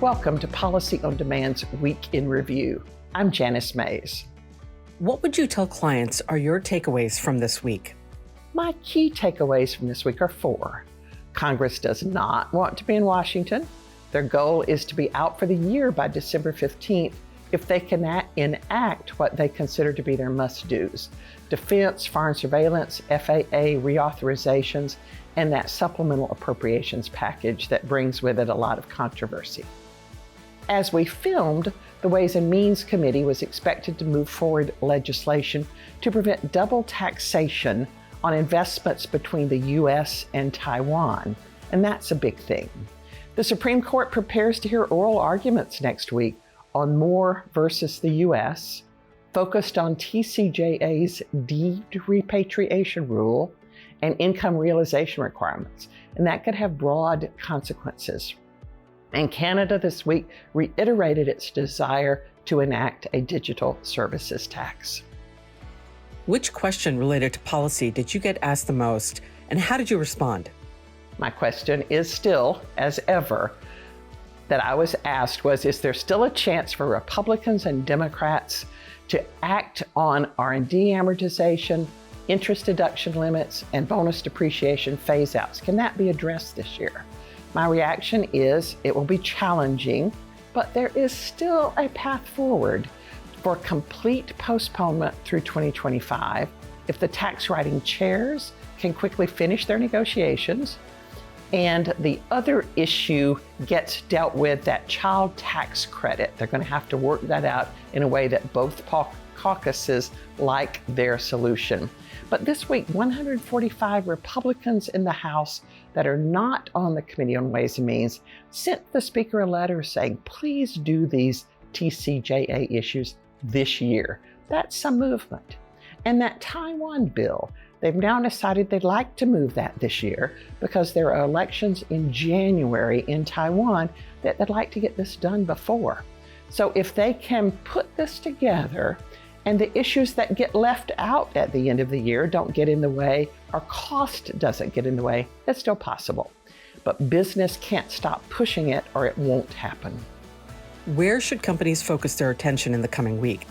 Welcome to Policy on Demand's Week in Review. I'm Janice Mays. What would you tell clients are your takeaways from this week? My key takeaways from this week are 4. Congress does not want to be in Washington. Their goal is to be out for the year by December 15th if they can enact what they consider to be their must-dos: defense, foreign surveillance, FAA reauthorizations, and that supplemental appropriations package that brings with it a lot of controversy. As we filmed, the Ways and Means Committee was expected to move forward legislation to prevent double taxation on investments between the U.S. and Taiwan, and that's a big thing. The Supreme Court prepares to hear oral arguments next week on Moore versus the U.S., focused on TCJA's deed repatriation rule and income realization requirements, and that could have broad consequences. And Canada this week reiterated its desire to enact a digital services tax. Which question related to policy did you get asked the most, and how did you respond? My question is still, as ever, that I was asked was, is there still a chance for Republicans and Democrats to act on R&D amortization, interest deduction limits, and bonus depreciation phase-outs? Can that be addressed this year? My reaction is it will be challenging, but there is still a path forward for complete postponement through 2025 if the tax writing chairs can quickly finish their negotiations and the other issue gets dealt with, that child tax credit. They're going to have to work that out in a way that both caucuses like their solution. But this week, 145 Republicans in the House that are not on the Committee on Ways and Means sent the Speaker a letter saying, please do these TCJA issues this year. That's some movement. And that Taiwan bill, they've now decided they'd like to move that this year because there are elections in January in Taiwan that they'd like to get this done before. So if they can put this together and the issues that get left out at the end of the year don't get in the way, or cost doesn't get in the way, it's still possible. But business can't stop pushing it or it won't happen. Where should companies focus their attention in the coming week?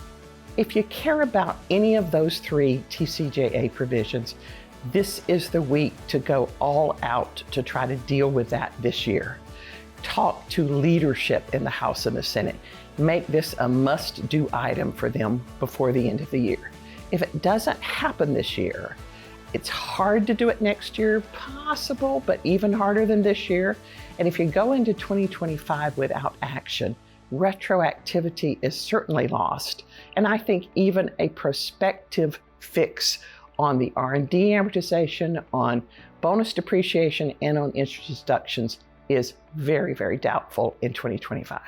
If you care about any of those 3 TCJA provisions, this is the week to go all out to try to deal with that this year. Talk to leadership in the House and the Senate. Make this a must-do item for them before the end of the year. If it doesn't happen this year, it's hard to do it next year, possible, but even harder than this year. And if you go into 2025 without action, retroactivity is certainly lost. And I think even a prospective fix on the R&D amortization, on bonus depreciation, and on interest deductions is very, very doubtful in 2025.